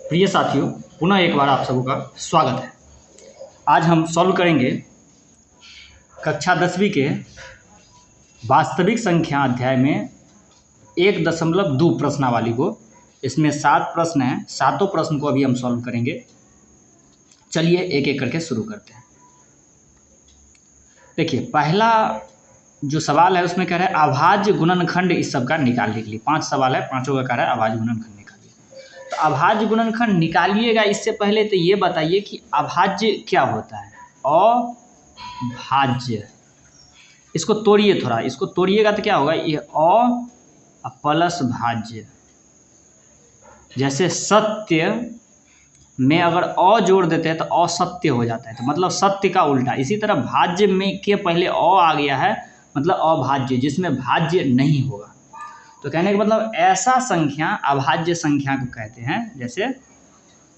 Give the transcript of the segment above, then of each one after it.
प्रिय साथियों, पुनः एक बार आप सबका स्वागत है। आज हम सॉल्व करेंगे कक्षा 10वीं के वास्तविक संख्या अध्याय में 1.2 प्रश्नावली को। इसमें 7 प्रश्न हैं, सातों प्रश्न को अभी हम सॉल्व करेंगे। चलिए एक एक करके शुरू करते हैं। देखिए, पहला जो सवाल है उसमें कह रहा है अभाज्य गुणनखंड इस सब का निकाल लिए। 5 सवाल है, पांचों का कह रहा है अभाज्य गुणनखंड निकालिए। तो अभाज्य गुणनखंड निकालिएगा, इससे पहले तो ये बताइए कि अभाज्य क्या होता है। अभाज्य, इसको तोड़िए थोड़ा, इसको तोड़िएगा तो क्या होगा, ये अ प्लस भाज्य। जैसे सत्य में अगर अ जोड़ देते हैं तो असत्य हो जाता है, तो मतलब सत्य का उल्टा। इसी तरह भाज्य में के पहले अ आ गया है, मतलब अभाज्य, जिसमें भाज्य नहीं होगा। तो कहने का मतलब ऐसा संख्या अभाज्य संख्या को कहते हैं। जैसे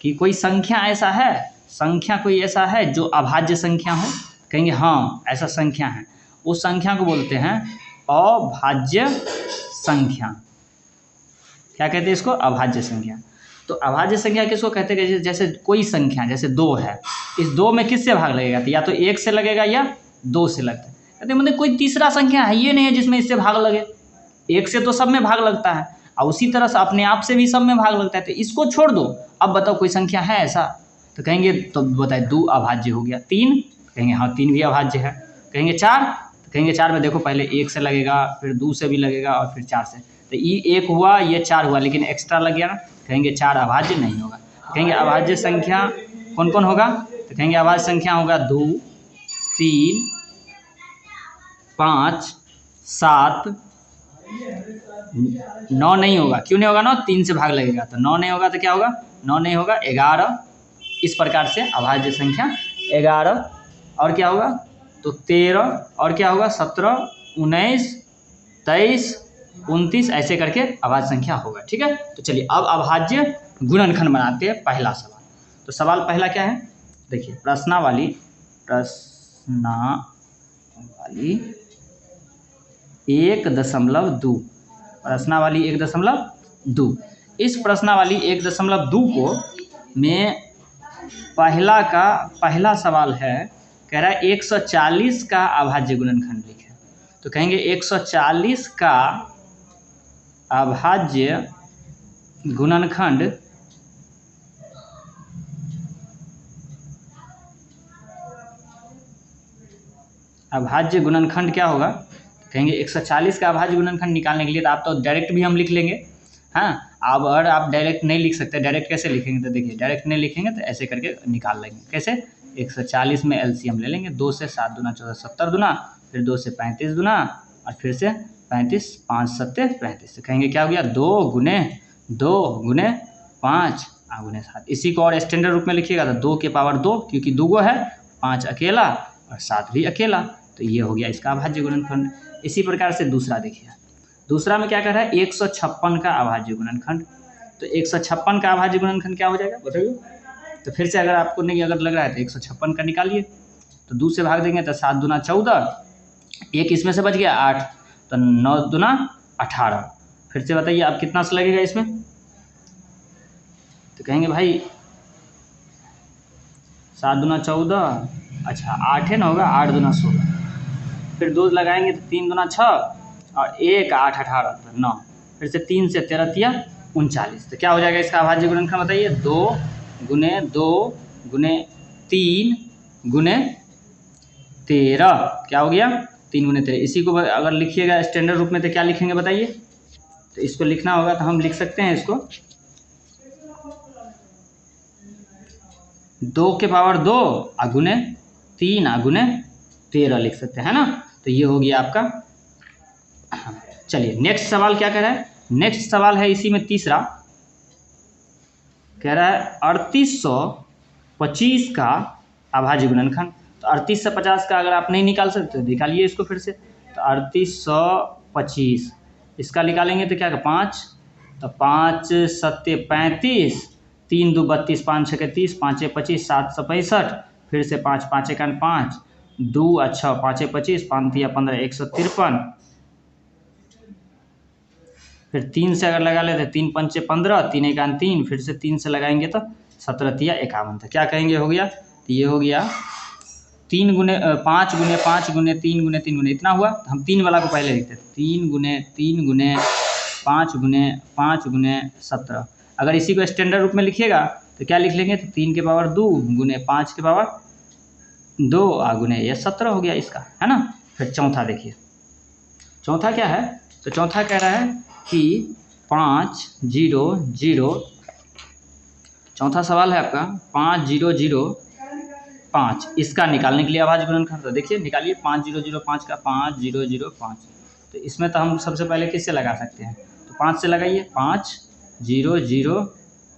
कि कोई संख्या ऐसा है, संख्या कोई ऐसा है जो अभाज्य संख्या हो, कहेंगे हाँ ऐसा संख्या है, उस संख्या को बोलते हैं अभाज्य संख्या। क्या कहते हैं इसको? अभाज्य संख्या। तो अभाज्य संख्या किसको कहते हैं? जैसे कोई संख्या, जैसे 2 है, इस 2 में किससे भाग लगेगा? तो या तो 1 से लगेगा या 2 से लगता है। कहते मतलब कोई तीसरा संख्या है ये नहीं है जिसमें इससे भाग लगे। 1 से तो सब में भाग लगता है, और उसी तरह से अपने आप से भी सब में भाग लगता है। तो इसको छोड़ दो, अब बताओ कोई संख्या है ऐसा? तो कहेंगे, तो बताए 2 अभाज्य हो गया। 3, कहेंगे हाँ 3 भी अभाज्य है। कहेंगे 4, तो कहेंगे 4 में देखो पहले 1 से लगेगा, फिर 2 से भी लगेगा, और फिर 4 से। तो ये 1 हुआ, ये 4 हुआ, लेकिन एक्स्ट्रा लग गया ना, कहेंगे 4 अभाज्य नहीं होगा। तो कहेंगे अभाज्य संख्या कौन कौन होगा? तो कहेंगे अभाज्य संख्या होगा 2, 3, 5, 7, 9 नहीं होगा। क्यों नहीं होगा? 9, 3 से भाग लगेगा, तो 9 नहीं होगा। तो क्या होगा? 9 नहीं होगा, 11। इस प्रकार से अभाज्य संख्या 11। और क्या होगा? तो 13, और क्या होगा? 17, 19, 23, 29, ऐसे करके अभाज्य संख्या होगा। ठीक है, तो चलिए अब अभाज्य गुणनखंड बनाते हैं। पहला सवाल, तो सवाल पहला क्या है? देखिए, प्रश्नावली 1.2, प्रश्नावली 1.2। इस प्रश्नावली 1.2 को में पहला सवाल है, कह रहा है 140 का अभाज्य गुणनखंड लिखें। तो कहेंगे 140 का अभाज्य गुणनखंड क्या होगा? कहेंगे 140 का अभाज्य गुणनखंड निकालने के लिए तो आप तो डायरेक्ट भी हम लिख लेंगे। हाँ, अब अगर आप डायरेक्ट नहीं लिख सकते, डायरेक्ट कैसे लिखेंगे? तो देखिए, डायरेक्ट नहीं लिखेंगे तो ऐसे करके निकाल लेंगे। कैसे? 140 में एलसीएम ले लेंगे। 2 से 7 दूना 14, 70 दूना, फिर 2 से 35 दूना, और फिर से 35, 5 7 35। तो कहेंगे क्या हो गया? 2 गुने 5 गुने 7। इसी को और स्टैंडर्ड रूप में लिखिएगा तो 2 के पावर 2, क्योंकि 2 है, 5 अकेला और 7 भी अकेला। तो ये हो गया इसका अभाज्य गुणनखंड। इसी प्रकार से दूसरा देखिए, दूसरा में क्या कर रहा है? 156 का अभाज्य गुणनखंड। तो 156 का अभाज्य गुणनखंड क्या हो जाएगा बताइए? तो फिर से अगर आपको नहीं अगर लग रहा है तो 156 का निकालिए। तो 2 से भाग देंगे तो 7 दूना 14, 1 इसमें से बच गया 8, तो 9 दूना 18। फिर से बताइए आप कितना से लगेगा इसमें? तो कहेंगे भाई 7 दूना 14, अच्छा 8 है ना, होगा 8 दूना 16, फिर 2 लगाएंगे तो 3 दूना 6, और 1 8 18, तो 9, फिर से 3 से 13 तिया 39। तो क्या हो जाएगा इसका अभाज्य गुणनखंड बताइए? 2 गुने 3 गुने 13। क्या हो गया? 3 गुने 13। इसी को अगर लिखिएगा स्टैंडर्ड रूप में तो क्या लिखेंगे बताइए? तो इसको लिखना होगा तो हम लिख सकते हैं इसको 2 के पावर 2 गुने 3 गुने 13 लिख सकते हैं ना। तो ये हो गया आपका। चलिए नेक्स्ट सवाल क्या कह रहा है? नेक्स्ट सवाल है इसी में तीसरा, कह रहा है 3825 का अभाज्य गुणनखंड। तो 38 से 50 का अगर आप नहीं निकाल सकते तो निकालिए इसको फिर से। तो 3825 इसका निकालेंगे तो क्या? 5, तो 5 7 35, 3 2 32, 5 6 30, 5 25, 7 65, फिर से 5 5 1 5, 2 अच्छा 5 25, 5 3 15, 153, फिर 3 से अगर लगा लेते 3 पंचे 15, 3 एकान 3, फिर से 3 से लगाएंगे तो 17 तिया 51 था। क्या कहेंगे हो गया? तो ये हो गया 3 गुने 5 गुने 5 गुने 3 गुने 3 गुने इतना हुआ। तो हम 3 वाला को पहले लिखते हैं, 3 गुने 3 गुने 5 गुने 5 गुने 17। अगर इसी को स्टैंडर्ड रूप में लिखिएगा तो क्या लिख लेंगे? तो 3 के पावर 2 गुने 5 के पावर 2 गुने ये 17 हो गया इसका, है ना। फिर चौथा देखिए, चौथा क्या है? तो चौथा कह रहा है कि 5 0 0, चौथा सवाल है आपका 5 0 0 5, इसका निकालने के लिए अभाज्य गुणनखंड। तो देखिए निकालिए 5 0 0 5 का 5 0 0 5। तो इसमें तो हम सबसे पहले किससे लगा सकते हैं? तो 5 से लगाइए, 5 0 0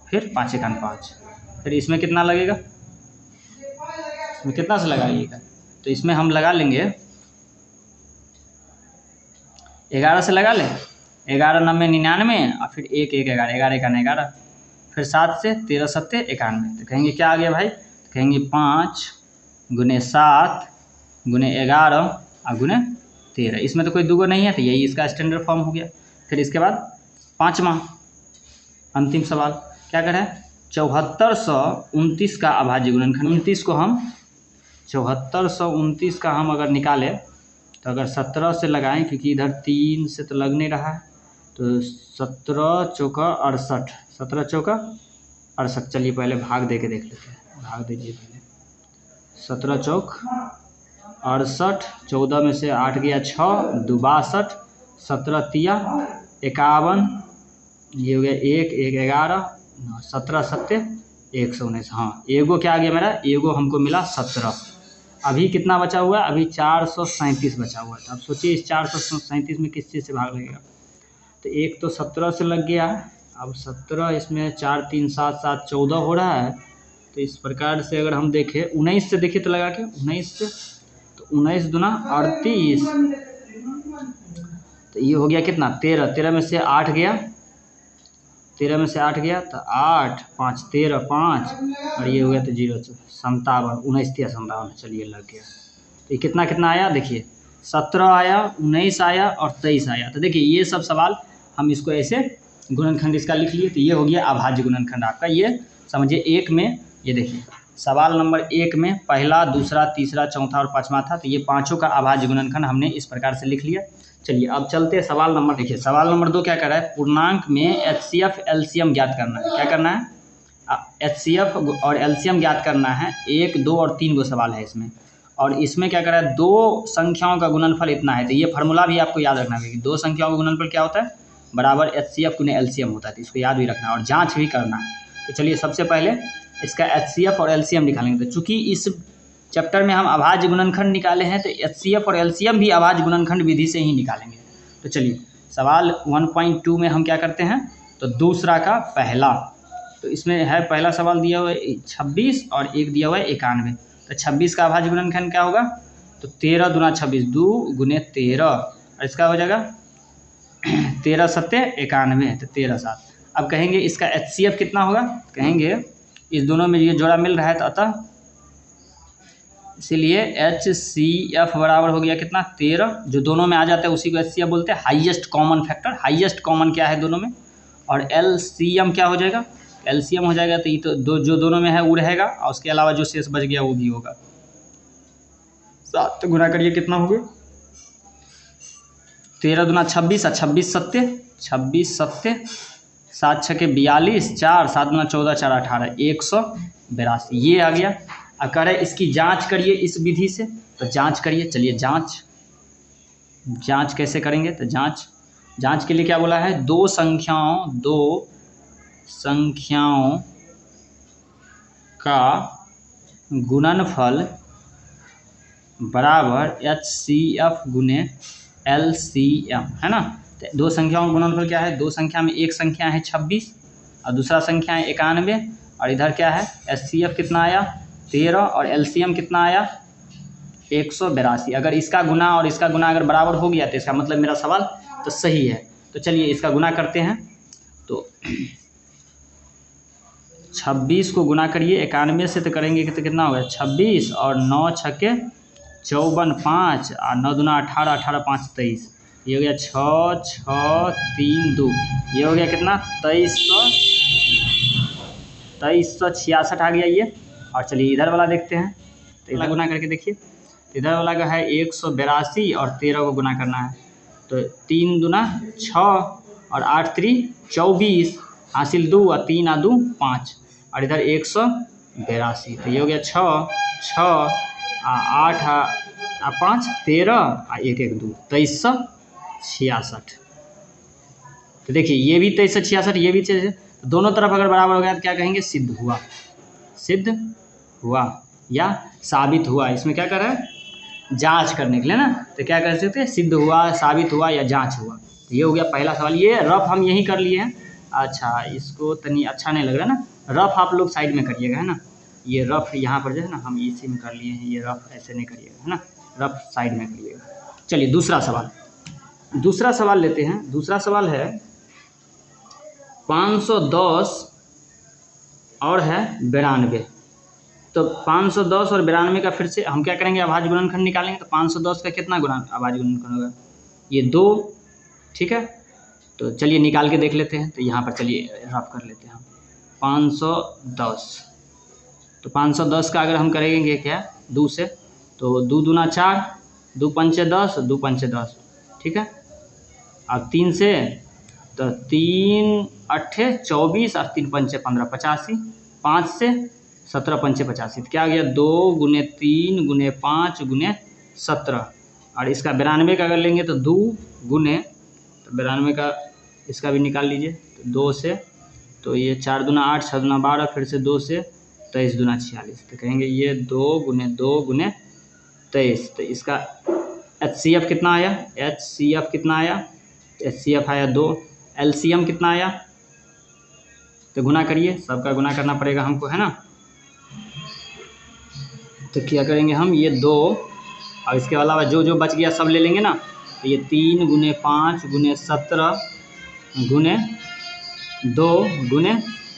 फिर 5 एकान 5। फिर इसमें कितना लगेगा? इसमें कितना से लगाइएगा? तो इसमें हम लगा लेंगे 11 से लगा लें, 11 9 99 और फिर 1 1 11, 11 एकान 11, फिर 7 से 13 7 91। तो कहेंगे क्या आ गया भाई? तो कहेंगे 5 गुने 7 गुने 11 और गुने 13। इसमें तो कोई दुगो नहीं है, तो यही इसका स्टैंडर्ड फॉर्म हो गया। फिर इसके बाद पाँचवा अंतिम सवाल क्या करें? 7429 का अभाज्य गुणनखंड। 29 को हम 7429 का हम अगर निकालें तो अगर 17 से लगाएं, क्योंकि इधर 3 से तो लग नहीं रहा है, तो 17 चौका 68, 17 चौका 68। चलिए पहले भाग दे के देख लेते हैं, भाग दीजिए पहले। 17 चौक 68, 14 में से 8 गया 6, 2 62, 17 तिया 51, ये हो गया 1 1 11, 17 7 119। हाँ एगो क्या आ गया मेरा? एगो हमको मिला 17। अभी कितना बचा हुआ है? अभी 437 बचा हुआ है। तो अब सोचिए इस 437 में किस चीज़ से भाग लगेगा? तो एक तो 17 से लग गया, अब 17 इसमें 4 3 7 7 14 हो रहा है। तो इस प्रकार से अगर हम देखें 19 से देखिए तो लगा के 19 से, तो 19 दूना 38, तो ये हो गया कितना? 13, 13 में से 8 गया, 13 में से 8 गया तो 8 5 13 5, और ये हो गया तो 0 57, 19 तिया 57। चलिए लग गया। तो ये कितना कितना आया? देखिए 17 आया, 19 आया और 23 आया। तो देखिए ये सब सवाल हम इसको ऐसे गुणनखंड इसका लिख लिए। तो ये हो गया अभाज्य गुणनखंड आपका। ये समझिए एक में, ये देखिए सवाल नंबर 1 में पहला दूसरा तीसरा चौथा और पाँचवा था, तो ये पाँचों का अभाज्य गुणनखंड हमने इस प्रकार से लिख लिया। चलिए अब चलते हैं सवाल नंबर, देखिए सवाल नंबर 2 क्या कर रहा है? पूर्णांक में HCF LCM ज्ञात करना है। क्या करना है? HCF और LCM ज्ञात करना है। 1 2 और 3 गो सवाल है इसमें, और इसमें क्या कर रहा है? 2 संख्याओं का गुणनफल इतना है। तो ये फार्मूला भी आपको याद रखना है कि 2 संख्याओं का गुणनफल क्या होता है? बराबर HCF गुने LCM होता है। तो इसको याद भी रखना है और जाँच भी करना है। तो चलिए सबसे पहले इसका HCF और LCM निकालेंगे। तो चूँकि इस चैप्टर में हम अभाज्य गुणनखंड निकाले हैं, तो HCF और LCM भी अभाज्य गुणनखंड विधि से ही निकालेंगे। तो चलिए सवाल 1.2 में हम क्या करते हैं? तो दूसरा का पहला, तो इसमें है पहला सवाल दिया हुआ है 26 और एक दिया हुआ है 91। तो 26 का अभाज्य गुणनखंड क्या होगा? तो 13 दूना 26, 2 गुने 13, और इसका हो जाएगा 13 7 91, तो 13 7। अब कहेंगे इसका HCF कितना होगा? कहेंगे इस दोनों में ये जोड़ा मिल रहा है, तो अतः इसीलिए HCF बराबर हो गया कितना? 13। जो दोनों में आ जाता है उसी को HCF बोलते हैं, highest common factor. Highest common क्या है दोनों में? और LCM क्या हो जाएगा? LCM हो जाएगा तो ये तो जो दोनों में है वो रहेगा, और उसके अलावा जो शेष बच गया वो भी होगा। 7 तो गुना करिए कितना हो गया? 13 दूना 26 और 26 7 26 7, 7 6 42, 4 7 दूना 14 4 18, 182 ये आ गया। अब करें इसकी जांच करिए इस विधि से, तो जांच करिए। चलिए जांच कैसे करेंगे? तो जांच के लिए क्या बोला है? 2 संख्याओं का गुणनफल बराबर HCF गुने LCM, है ना। तो 2 संख्याओं का गुणनफल क्या है? 2 संख्या में एक संख्या है 26 और दूसरा संख्या है 91, और इधर क्या है? HCF कितना आया? 13, और LCM कितना आया? 182। अगर इसका गुना और इसका गुना अगर बराबर हो गया तो इसका मतलब मेरा सवाल तो सही है। तो चलिए इसका गुना करते हैं। तो 26 को गुना करिए 91 से, तो करेंगे तो कितना होगा? 26 और 9 6 54 5 और 9 दूना 18, 18 5 23, ये हो गया 6 6 3 2, ये हो गया कितना 2366 आ गया ये। और चलिए इधर वाला देखते हैं, तो इधर गुना करके देखिए, इधर वाला का है 182 और 13 को गुना करना है, तो 3 दूना 6 और 8 3 24, हासिल 2 और 3 आ 2 5, और इधर 182, तो ये हो गया 6 6 8 5 13 और 1 1 2 2366। तो देखिए ये भी 2366, ये भी 23, दोनों तरफ अगर बराबर हो गया तो क्या कहेंगे, सिद्ध हुआ, सिद्ध हुआ या साबित हुआ। इसमें क्या कर रहा है, जांच करने के लिए ना, तो क्या कर सकते हैं, सिद्ध हुआ, साबित हुआ या जांच हुआ। तो ये हो गया पहला सवाल, ये रफ हम यही कर लिए हैं। अच्छा इसको तनी अच्छा नहीं लग रहा ना, रफ आप लोग साइड में करिएगा, है ना, ये रफ यहाँ पर जो है ना हम इसी में कर लिए हैं, ये रफ ऐसे नहीं करिएगा, है ना, रफ साइड में करिएगा। चलिए दूसरा सवाल लेते हैं। दूसरा सवाल है 510 और है 92। तो 510 और 92 का फिर से हम क्या करेंगे, अभाज्य गुणनखंड निकालेंगे। तो 510 का कितना गुणा अभाज्य गुणनखंड होगा, ये 2, ठीक है। तो चलिए निकाल के देख लेते हैं। तो यहाँ पर चलिए रफ कर लेते हैं हम 510। तो 510 का अगर हम करेंगे क्या 2 से, तो 2 दूना 4, 2 पंचे 10, 2 पंचे 10, ठीक है। अब 3 से, तो 3 अट्ठे 24 और 3 पंचे 15 85, 5 से 17 पंचे 85, तो क्या आ गया 2 गुने 3 गुने 5 गुने 17। और इसका 92 का अगर लेंगे तो 2 गुने, तो 92 का इसका भी निकाल लीजिए, तो 2 से, तो ये 4 दूना 8, 6 दूना 12, फिर से 2 से 23 दूना 46, तो कहेंगे ये 2 गुने 23। तो इसका HCF कितना आया, HCF कितना आया, HCF आया 2। LCM कितना आया, तो गुना करिए, सबका गुना करना पड़ेगा हमको, है ना। तो क्या करेंगे हम, ये 2 और इसके अलावा जो जो बच गया सब ले लेंगे ना। तो ये 3 गुने 5 गुने 17 गुने 2 गुने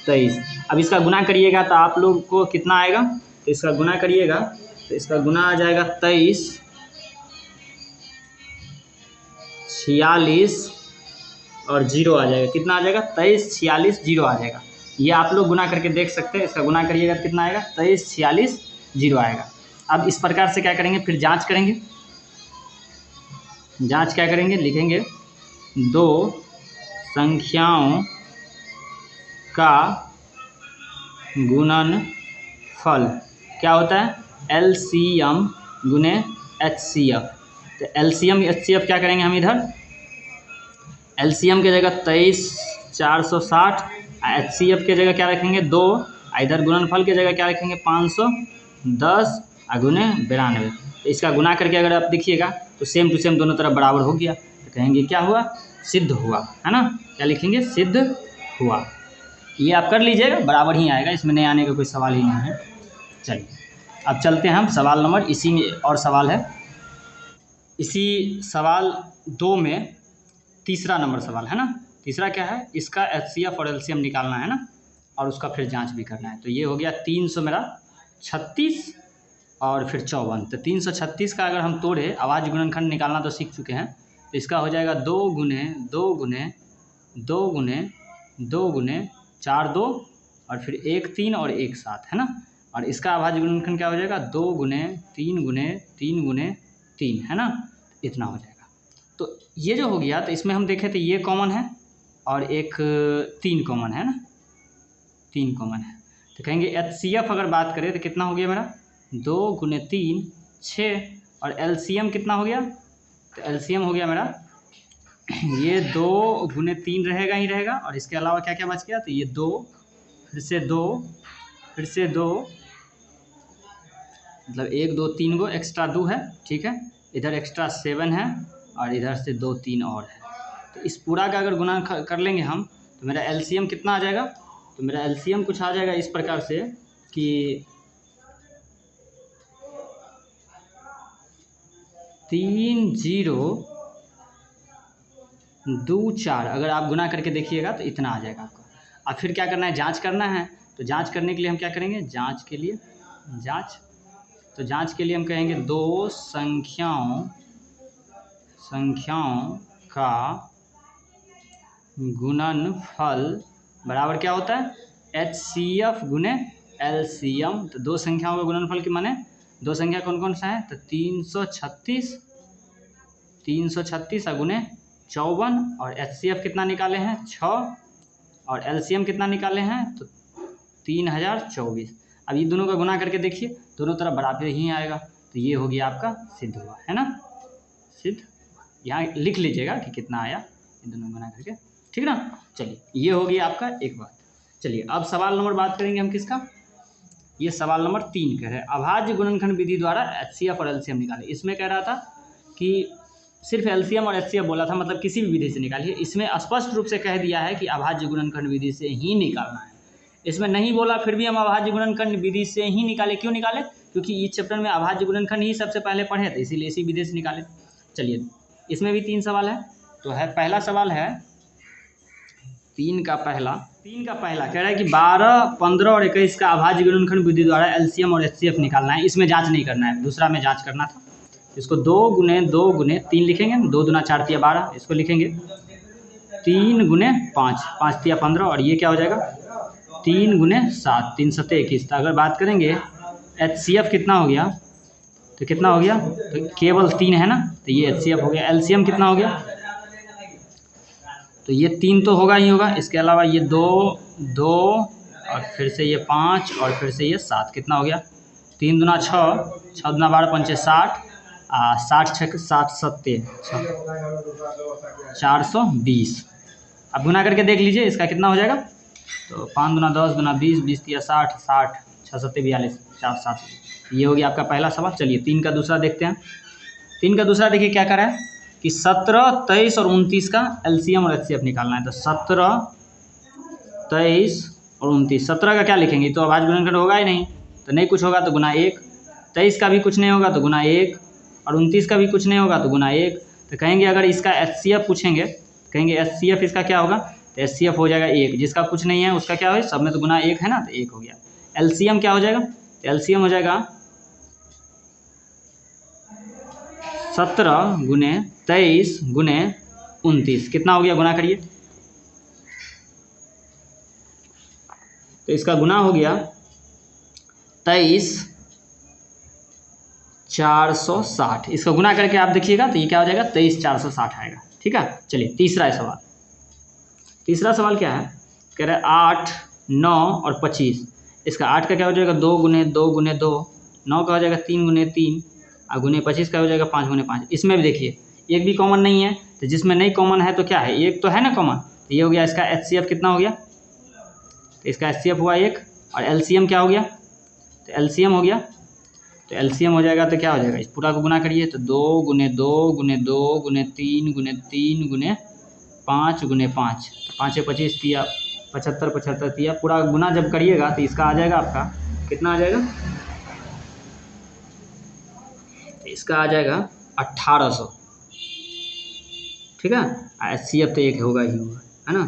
23। अब इसका गुना करिएगा तो आप लोग को कितना आएगा, तो इसका गुना करिएगा तो इसका गुना आ जाएगा 23 46 और 0 आ जाएगा। कितना आ जाएगा, 23 46 0 आ जाएगा। ये आप लोग गुना करके देख सकते हैं, इसका गुना करिएगा तो कितना आएगा, 23 46 0 आएगा। अब इस प्रकार से क्या करेंगे, फिर जांच करेंगे। जांच क्या करेंगे, लिखेंगे 2 संख्याओं का गुणनफल क्या होता है, LCM गुने HCF। तो LCM HCF क्या करेंगे हम, इधर LCM की जगह 23 460, HCF की जगह क्या रखेंगे 2, इधर गुणनफल की जगह क्या रखेंगे 510 गुने 92। तो इसका गुना करके अगर आप देखिएगा तो सेम टू सेम दोनों तरफ बराबर हो गया, तो कहेंगे क्या हुआ, सिद्ध हुआ, है ना। क्या लिखेंगे, सिद्ध हुआ। ये आप कर लीजिएगा, बराबर ही आएगा, इसमें नहीं आने का कोई सवाल ही नहीं है। चलिए अब चलते हैं हम सवाल नंबर, इसी में और सवाल है, इसी सवाल 2 में तीसरा नंबर सवाल है ना। तीसरा क्या है, इसका HCF और LCM निकालना है ना, और उसका फिर जांच भी करना है। तो ये हो गया 300 मेरा 36 और फिर 54। तो 336 का अगर हम तोड़े, अभाज्य गुणनखंड निकालना तो सीख चुके हैं, तो इसका हो जाएगा 2 गुने 2 गुने 2 गुने 2 गुने 4 2 और फिर 1 3 और 1 7, है ना। और इसका अभाज्य गुणनखंड क्या हो जाएगा, 2 गुने 3 गुने 3 गुने 3, है ना, इतना हो जाएगा। तो ये जो हो गया, तो इसमें हम देखें तो ये कॉमन है और एक 3 कॉमन है ना, 3 कॉमन है। तो कहेंगे HCF अगर बात करें तो कितना हो गया मेरा, 2 गुने 3 6, और LCM कितना हो गया, तो LCM हो गया मेरा ये 2 गुने 3 रहेगा ही रहेगा, और इसके अलावा क्या क्या बच गया, तो ये 2 फिर से 2 फिर से 2, मतलब 1 2 3 गो एक्स्ट्रा 2 है, ठीक है। इधर एक्स्ट्रा 7 है और इधर से 2 3 और है। तो इस पूरा का अगर गुना कर लेंगे हम, तो मेरा LCM कितना आ जाएगा, तो मेरा LCM कुछ आ जाएगा इस प्रकार से कि 3024, अगर आप गुना करके देखिएगा तो इतना आ जाएगा आपका। अब फिर क्या करना है, जांच करना है। तो जांच करने के लिए हम क्या करेंगे, जांच के लिए हम कहेंगे 2 संख्याओं का गुणनफल बराबर क्या होता है, HCF गुने LCM। तो दो संख्याओं का गुणनफल के माने दो संख्या कौन कौन सा है, तो 336 गुने 54 और HCF कितना निकाले हैं 6 और LCM कितना निकाले हैं तो 3024। अब ये दोनों का गुना करके देखिए, दोनों तरफ बराबर ही आएगा, तो ये हो गया आपका सिद्ध हुआ, है ना, सिद्ध। यहाँ लिख लीजिएगा कि कितना आया इन दोनों गुना करके, ठीक ना। चलिए ये हो गया आपका एक बात। चलिए अब सवाल नंबर बात करेंगे हम किसका, ये सवाल नंबर 3 कह रहे हैं अभाज्य गुणनखंड विधि द्वारा HCF और LCM निकाले। इसमें कह रहा था कि सिर्फ LCM और HCF बोला था, मतलब किसी भी विधि से निकालिए। इसमें स्पष्ट रूप से कह दिया है कि अभाज्य गुणनखंड विधि से ही निकालना है। इसमें नहीं बोला फिर भी हम अभाज्य गुणनखंड विधि से ही निकाले। क्यों निकाले, क्योंकि इस चैप्टर में अभाज्य गुणनखंड ही सबसे पहले पढ़े थे, इसीलिए इसी विधि से निकाले। चलिए इसमें भी 3 सवाल है, तो है पहला सवाल है 3 का पहला कह रहा है कि 12, 15 और 21 का अभाज्य गुणनखंड विधि द्वारा LCM और HCF निकालना है। इसमें जांच नहीं करना है, दूसरा में जांच करना था। इसको 2 गुने 3 लिखेंगे, 2 दूना 4 तिया 12, इसको लिखेंगे 3 गुने 5, 5 तिया 15 और ये क्या हो जाएगा 3 गुने 7, 3 सत्ते 21। तो अगर बात करेंगे HCF कितना हो गया, तो कितना हो गया, तो केवल 3 है ना, तो ये HCF हो गया। LCM कितना हो गया, तो ये 3 तो होगा ही होगा, इसके अलावा ये 2 और फिर से ये 5 और फिर से ये 7, कितना हो गया 3 दूना 6, 6 दूना 12, 5 60, 60 6 7 सत्ते 420। अब गुना करके देख लीजिए इसका कितना हो जाएगा, तो 5 दूना 10 दूना 20, 20 तिया 60, 60 6 सत्ते 42, 4 7। ये हो गया आपका पहला सवाल। चलिए 3 का दूसरा देखते हैं। 3 का दूसरा देखिए क्या कर रहा है कि 17, 23 और 29 का LCM और HCF निकालना है। तो 17, 23 और 29, 17 का क्या लिखेंगे, तो अभाज्य गुणनखंड होगा ही नहीं, तो नहीं कुछ होगा तो गुना 1, 23 का भी कुछ नहीं होगा तो गुना 1 और 29 का भी कुछ नहीं होगा तो गुना 1। तो कहेंगे अगर इसका HCF पूछेंगे, कहेंगे HCF इसका क्या होगा, तो HCF हो जाएगा 1, जिसका कुछ नहीं है उसका क्या हो, सब में तो गुना 1 है ना, तो 1 हो गया। LCM क्या हो जाएगा, तो LCM हो जाएगा 17 गुने 23 गुने 29, कितना हो गया, गुना करिए, तो इसका गुना हो गया 23 460। इसका गुना करके आप देखिएगा तो ये क्या हो जाएगा 23 460 आएगा, ठीक है। चलिए तीसरा सवाल, तीसरा सवाल क्या है, कह रहे 8, 9 और 25। इसका 8 का क्या हो जाएगा 2 गुने 2 गुने 2, 9 का हो जाएगा 3 गुने 3 और गुने 25 का हो जाएगा 5 गुने 5। इसमें भी देखिए एक भी कॉमन नहीं है, तो जिसमें नहीं कॉमन है तो क्या है, एक तो है ना कॉमन, तो ये हो गया इसका HCF कितना हो गया, तो इसका HCF हुआ 1 और LCM क्या हो गया, तो LCM हो गया, तो LCM हो जाएगा तो क्या हो जाएगा, इस पूरा को गुना करिए तो 2 गुने 2 गुने 2 गुने 3 गुने 3 गुने 5 गुने 5, 5 25 तिया 75, 75 तिया, पूरा गुना जब करिएगा तो इसका आ जाएगा आपका कितना आ जाएगा, इसका आ जाएगा 1800, ठीक है। HCF तो 1 होगा ही होगा, है ना।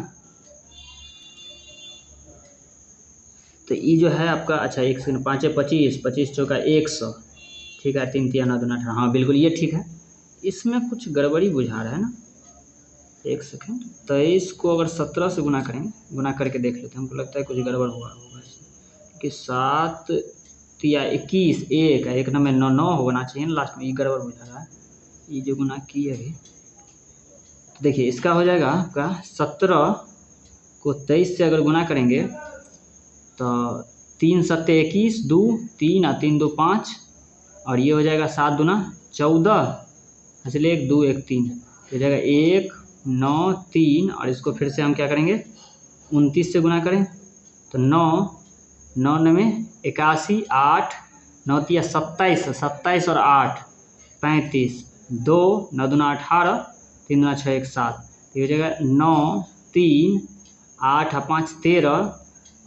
तो ये जो है आपका, अच्छा 1 सेकंड, 5 25, 25 चौका 100, ठीक है, 3 तिया 9 दूना 18, हाँ बिल्कुल ये ठीक है। इसमें कुछ गड़बड़ी बुझा रहा है ना, 1 सेकंड। 23 को अगर 17 से गुना करेंगे, गुना करके देख लेते हैं, हमको लगता है कुछ गड़बड़ होगा कि 7 तिया 21, 1 नंबर 9 9 होना चाहिए लास्ट में, ये गड़बड़ बुझा रहा है। ये जो गुना किए है तो देखिए इसका हो जाएगा आपका 17 को 23 से अगर गुना करेंगे तो 3 सत्ते 21, 2 3 और 3 2 5 और ये हो जाएगा 7 दूना 14, इसलिए 1 2 1 3 हो जाएगा 1 9 3 और इसको फिर से हम क्या करेंगे 29 से गुना करें तो 9 9 में 81, 8 9 तिया 27, 27 और 8 35, 2 9 दूना 18, 3 दूना 6 1 7, तो हो जाएगा 9 3 8 और 5 13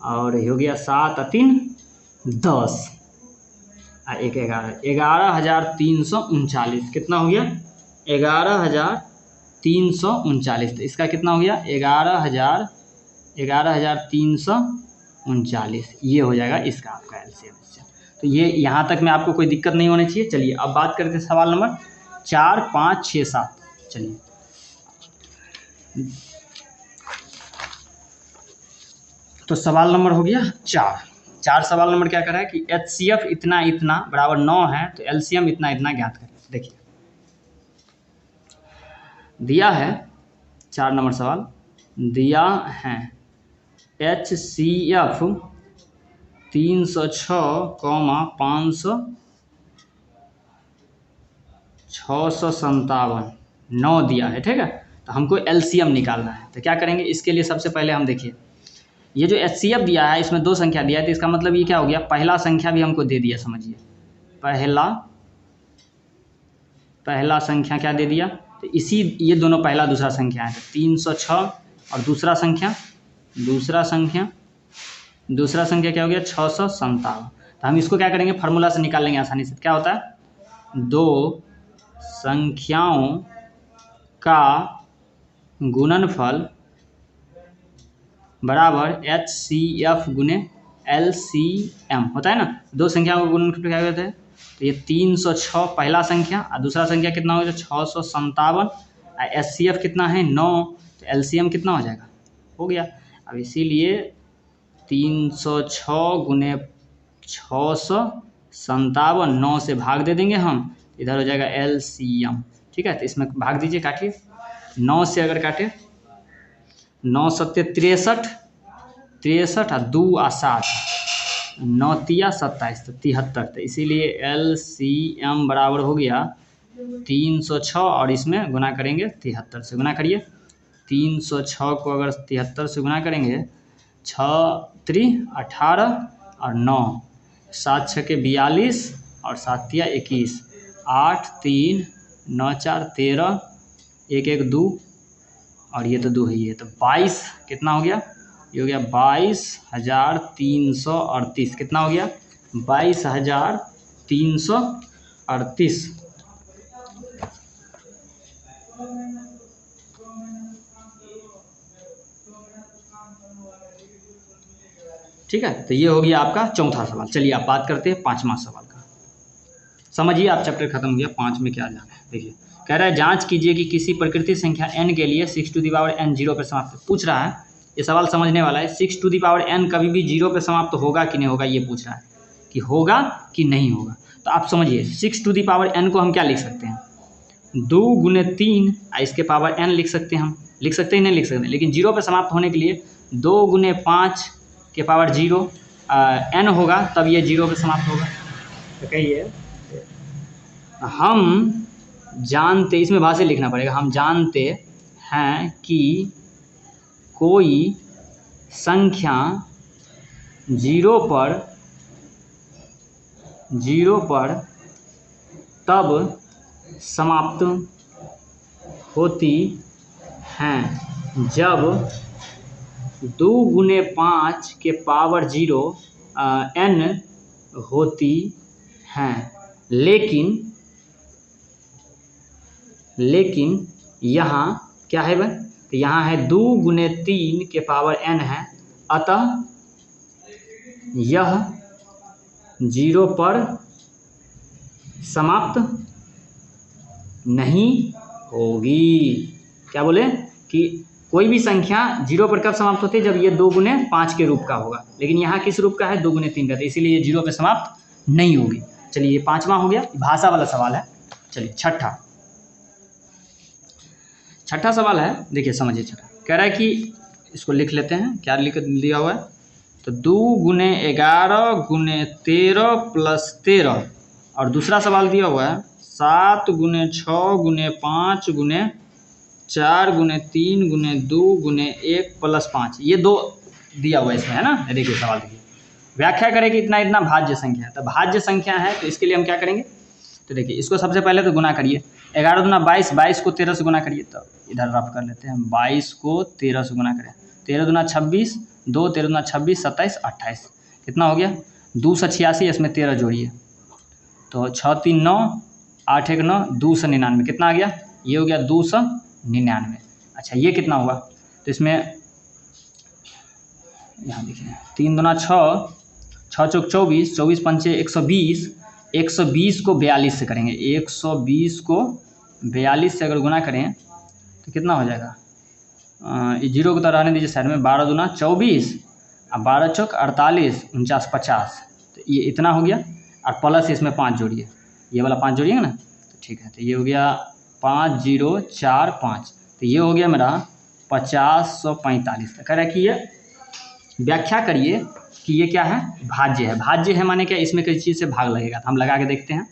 और हो गया 7 और 3 10 और 1 11, 11,339, कितना हो गया 11,339। तो इसका कितना हो गया 11,339, ये हो जाएगा इसका आपका LCM। तो ये यहाँ तक में आपको कोई दिक्कत नहीं होनी चाहिए। चलिए अब बात करते हैं सवाल नंबर 4 5 6 7। चलिए तो सवाल नंबर हो गया 4। सवाल नंबर क्या कर रहा है कि HCF इतना इतना बराबर 9 है तो LCM इतना इतना ज्ञात करें। देखिए दिया है 4 नंबर सवाल, दिया है HCF 306, 500, 657, 9 दिया है, ठीक है। तो हमको LCM निकालना है। तो क्या करेंगे, इसके लिए सबसे पहले हम देखिए ये जो HCF दिया है इसमें 2 संख्या दिया है, तो इसका मतलब ये क्या हो गया, पहला संख्या भी हमको दे दिया, समझिए पहला संख्या क्या दे दिया, तो इसी ये दोनों पहला दूसरा संख्या है, तो 306 और दूसरा संख्या क्या हो गया 657। तो हम इसको क्या करेंगे, फार्मूला से निकाल लेंगे आसानी से। क्या होता है, 2 संख्याओं का गुणनफल बराबर HCF गुने LCM होता है ना। 2 संख्याओं का गुणनफल क्या कहते हैं, तो ये 306 पहला संख्या और दूसरा संख्या कितना हो जाएगा 657, HCF कितना है 9, तो LCM कितना हो जाएगा, हो गया। अब इसीलिए 306 गुने 657, 9 से भाग दे देंगे हम, इधर हो जाएगा LCM, ठीक है। तो इसमें भाग दीजिए, काटिए, 9 से अगर काटे 9 सत्ते 63, 63 और 2 और 7, 9 तिया 27, तो 73। तो इसीलिए LCM बराबर हो गया 306 और इसमें गुना करेंगे 73 से, गुना करिए 306 को अगर 73 से गुना करेंगे, 6 3 18 और 9, 7 6 के 42 और 7 तिया 21, 8 3 9 4 13, 1 1 2 और ये तो 2 ही है, तो 22 कितना हो गया, ये हो गया 22,338। कितना हो गया 22,338। ठीक है, तो ये हो गया आपका चौथा सवाल। चलिए आप बात करते हैं 5वां सवाल का। समझिए आप चैप्टर खत्म हो गया, 5 में क्या जाना है। देखिए कह रहा है जांच कीजिए कि किसी प्रकृति संख्या n के लिए 6 टू दी पावर n 0 पर समाप्त, पूछ रहा है, ये सवाल समझने वाला है। 6 टू दी पावर n कभी भी 0 पर समाप्त होगा कि नहीं होगा, ये पूछ रहा है कि होगा कि नहीं होगा। तो आप समझिए 6 टू दी पावर n को हम क्या लिख सकते हैं, 2 गुने 3 इसके पावर n लिख सकते हैं, हम लिख सकते हैं नहीं लिख सकते, लेकिन 0 पर समाप्त होने के लिए 2 गुने 5 के पावर 0 n होगा, तब ये 0 पर समाप्त होगा। तो कहिए हम जानते, इसमें भाषा लिखना पड़ेगा, हम जानते हैं कि कोई संख्या 0 पर तब समाप्त होती हैं जब 2 गुने 5 के पावर 0 n होती हैं, लेकिन यहाँ क्या है भाई, तो यहाँ है 2 गुने 3 के पावर n है, अतः यह 0 पर समाप्त नहीं होगी। क्या बोले कि कोई भी संख्या 0 पर कब समाप्त होती है, जब ये 2 गुने 5 के रूप का होगा, लेकिन यहाँ किस रूप का है 2 गुने 3 का, तो इसीलिए ये 0 पर समाप्त नहीं होगी। चलिए ये 5वां हो गया, भाषा वाला सवाल है। चलिए छठा सवाल है, देखिए समझिए। छठा कह रहा है कि इसको लिख लेते हैं, क्या लिख दिया हुआ है, तो 2 गुने 11 गुने 13 प्लस 13, और दूसरा सवाल दिया हुआ है 7 गुने 6 गुने 5 गुने 4 गुने 3 गुने 2 गुने 1 प्लस 5, ये 2 दिया हुआ है इसमें, है ना। देखिए सवाल देखिए, व्याख्या करें कि इतना इतना भाज्य संख्या है, तो भाज्य संख्या है, तो इसके लिए हम क्या करेंगे, तो देखिए इसको सबसे पहले तो गुना करिए, 11 दूना 22, 22 को 13 से गुना करिए, तो इधर रफ कर लेते हैं, 22 को 13 से गुना करें, 13 दूना 26, 2 13 दूना 26, 27 28, कितना हो गया 286, इसमें 13 जोड़िए, तो 6 3 9, 8 1 9, 299, कितना आ गया, ये हो गया 299। अच्छा ये कितना हुआ, तो इसमें यहाँ देखिए 3 दूना 6, 6 चौक 24, 24 पंचे 120, 120 को 42 से करेंगे, 120 को 42 से अगर गुना करें तो कितना हो जाएगा, जीरो को तो रहने दीजिए साइड में, 12 दूना 24 और 12 चौक 48, 49 50, तो ये इतना हो गया। और प्लस इसमें 5 जोड़िए, ये वाला 5 जोड़िएगा ना, तो ठीक है। तो ये हो गया 5045, तो ये हो गया मेरा 5045। तो कह रहा है कि ये व्याख्या करिए कि ये क्या है, भाज्य है। भाज्य है माने क्या, इसमें किसी चीज़ से भाग लगेगा। तो हम लगा के देखते हैं,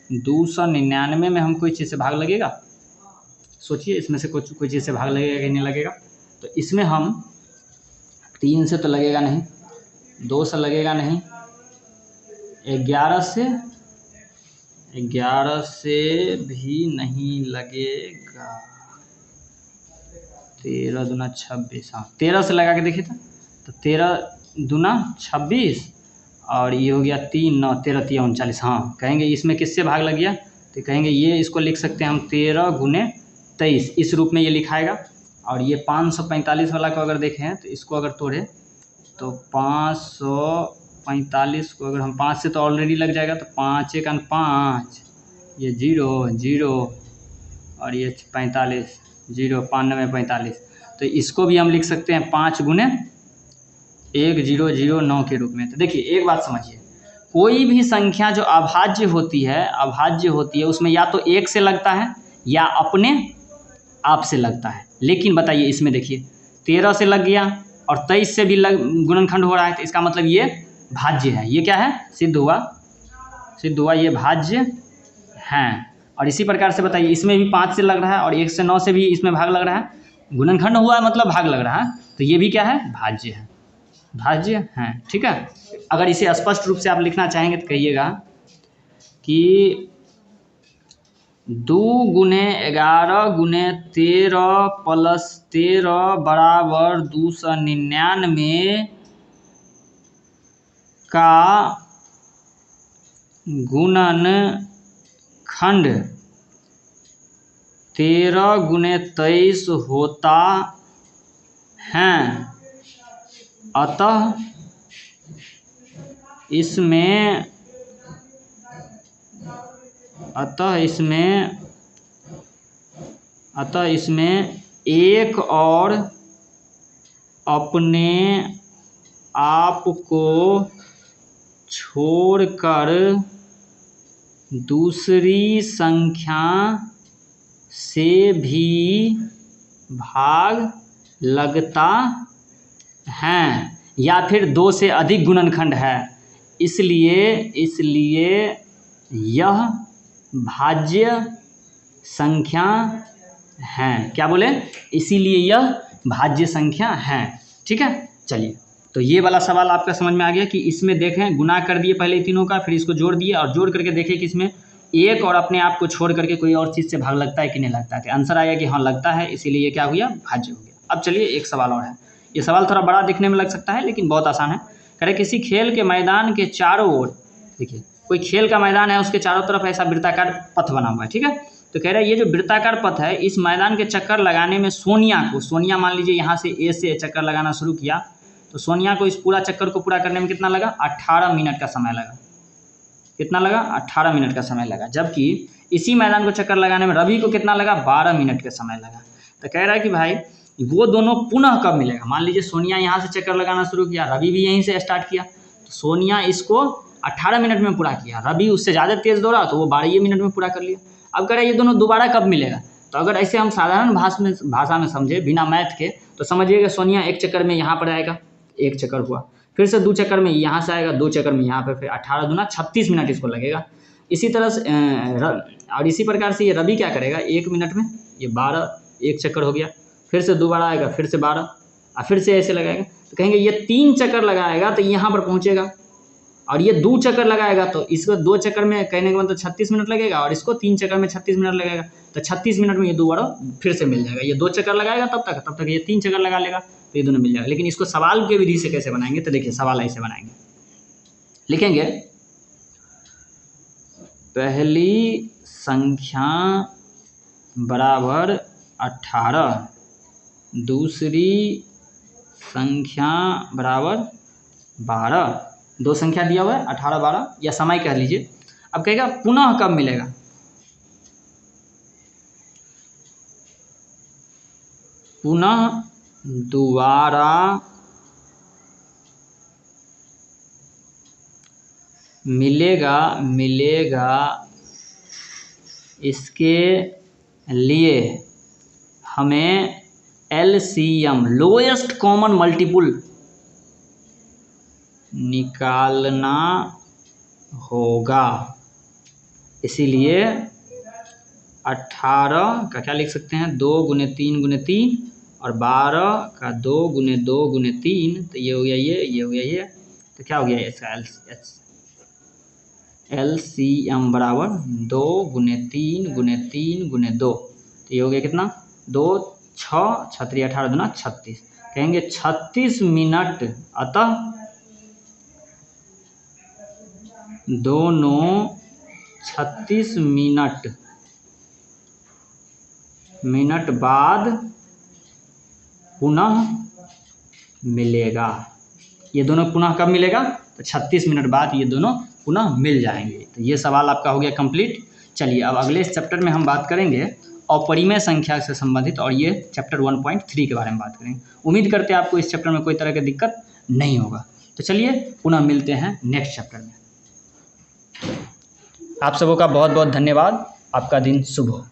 299 में हम कोई चीज़ से भाग लगेगा, सोचिए इसमें से कोई चीज़ से भाग लगेगा कि नहीं लगेगा। तो इसमें हम 3 से तो लगेगा नहीं, 2 से लगेगा नहीं, 11 से भी नहीं लगेगा, 13 दूना 26, हाँ 13 से लगा के देखिए तो 13 दूना 26 और ये हो गया 3 9 13 3 39। हाँ कहेंगे इसमें किससे भाग लग गया, तो कहेंगे ये इसको लिख सकते हैं हम 13 गुने 23, इस रूप में ये लिखाएगा। और ये 545 वाला को अगर देखें तो इसको अगर तोड़े तो 545 को अगर हम 5 से तो ऑलरेडी लग जाएगा, तो 5 1 5, ये 0 0 और ये 45 0 95 45। तो इसको भी हम लिख सकते हैं 5 गुने 1009 के रूप में। तो देखिए एक बात समझिए, कोई भी संख्या जो अभाज्य होती है उसमें या तो 1 से लगता है या अपने आप से लगता है। लेकिन बताइए इसमें देखिए 13 से लग गया और 23 से भी गुणनखंड हो रहा है, तो इसका मतलब ये भाज्य है। ये क्या है, सिद्ध हुआ ये भाज्य है। और इसी प्रकार से बताइए इसमें भी 5 से लग रहा है और 1 से 9 से भी इसमें भाग लग रहा है, गुणनखंड हुआ है मतलब भाग लग रहा है, तो ये भी क्या है, भाज्य है। ठीक है, अगर इसे स्पष्ट रूप से आप लिखना चाहेंगे तो कहिएगा कि 2 गुने 11 गुने 13 प्लस 13 बराबर 299 का गुणनखंड 13 गुने 23 होता है। अतः इसमें एक और अपने आप को छोड़कर दूसरी संख्या से भी भाग लगता है या फिर 2 से अधिक गुणनखंड है, इसलिए यह भाज्य संख्या है। क्या बोले, इसीलिए यह भाज्य संख्या है। ठीक है, चलिए तो ये वाला सवाल आपका समझ में आ गया कि इसमें देखें गुना कर दिए पहले तीनों का, फिर इसको जोड़ दिए और जोड़ करके देखें कि इसमें एक और अपने आप को छोड़ करके कोई और चीज़ से भाग लगता है कि नहीं लगता है। तो आंसर आया कि हाँ लगता है, इसीलिए ये क्या हो गया, भाज्य हो गया। अब चलिए एक सवाल और है, ये सवाल थोड़ा बड़ा दिखने में लग सकता है लेकिन बहुत आसान है। कह रहे किसी खेल के मैदान के चारों ओर, देखिए कोई खेल का मैदान है उसके चारों तरफ ऐसा वृत्ताकार पथ बना हुआ है। ठीक है, तो कह रहा है ये जो वृत्ताकार पथ है इस मैदान के चक्कर लगाने में सोनिया मान लीजिए यहाँ से ए से चक्कर लगाना शुरू किया, तो सोनिया को इस पूरा चक्कर को पूरा करने में कितना लगा, 18 मिनट का समय लगा। कितना लगा, 18 मिनट का समय लगा। जबकि इसी मैदान को चक्कर लगाने में रवि को कितना लगा, 12 मिनट का समय लगा। तो कह रहा है कि भाई वो दोनों पुनः कब मिलेगा। मान लीजिए सोनिया यहाँ से चक्कर लगाना शुरू किया, रवि भी यहीं से स्टार्ट किया, तो सोनिया इसको 18 मिनट में पूरा किया, रवि उससे ज़्यादा तेज़ दौड़ा तो वो 12 मिनट में पूरा कर लिया। अब कह रहा है ये दोनों दोबारा कब मिलेगा। तो अगर ऐसे हम साधारण भाषा में समझे बिना मैथ के, तो समझिएगा सोनिया एक चक्कर में यहाँ पर आएगा, एक चक्कर हुआ, फिर से 2 चक्कर में यहाँ से आएगा, 2 चक्कर में यहाँ पर, फिर 18 दूना 36 मिनट इसको लगेगा। इसी तरह से और इसी प्रकार से ये रवि क्या करेगा, 1 मिनट में ये 12, एक चक्कर हो गया, फिर से दोबारा आएगा, फिर से 12 और फिर से ऐसे लगाएगा। तो कहेंगे ये 3 चक्कर लगाएगा तो यहाँ पर पहुँचेगा, और ये 2 चक्कर लगाएगा तो इसको 2 चक्कर में कहने का मतलब 36 मिनट लगेगा, और इसको 3 चक्कर में 36 मिनट लगेगा। तो 36 मिनट में ये दोबारा फिर से मिल जाएगा। ये 2 चक्कर लगाएगा तब तक ये 3 चक्कर लगा लेगा, तो ये दोनों मिल जाएगा। लेकिन इसको सवाल के विधि से कैसे बनाएंगे, तो देखिए सवाल ऐसे बनाएंगे, लिखेंगे पहली संख्या बराबर 18, दूसरी संख्या बराबर 12, 2 संख्या दिया हुआ है 18 12 या समय कह लीजिए। अब कहेगा पुनः कब मिलेगा, पुनः दोबारा मिलेगा इसके लिए हमें LCM लोएस्ट कॉमन मल्टीपुल निकालना होगा। इसीलिए 18 का क्या लिख सकते हैं, 2 गुने 3 गुने 3 और 12 का 2 गुने 2 गुने 3, तो ये हो गया ये हो गया ये, तो क्या हो गया इसका LCM बराबर 2 गुने 3 गुने 3 गुने 2, तो ये हो गया कितना 2 6 6 18 दुना 36, कहेंगे 36 मिनट। अतः दोनों 36 मिनट बाद पुनः मिलेगा। ये दोनों पुनः कब मिलेगा, तो 36 मिनट बाद ये दोनों पुनः मिल जाएंगे। तो ये सवाल आपका हो गया कंप्लीट। चलिए अब अगले चैप्टर में हम बात करेंगे अपरिमेय संख्या से संबंधित, और ये चैप्टर 1.3 के बारे में बात करेंगे। उम्मीद करते हैं आपको इस चैप्टर में कोई तरह की दिक्कत नहीं होगा। तो चलिए पुनः मिलते हैं नेक्स्ट चैप्टर में। आप सबों का बहुत बहुत धन्यवाद। आपका दिन शुभ हो।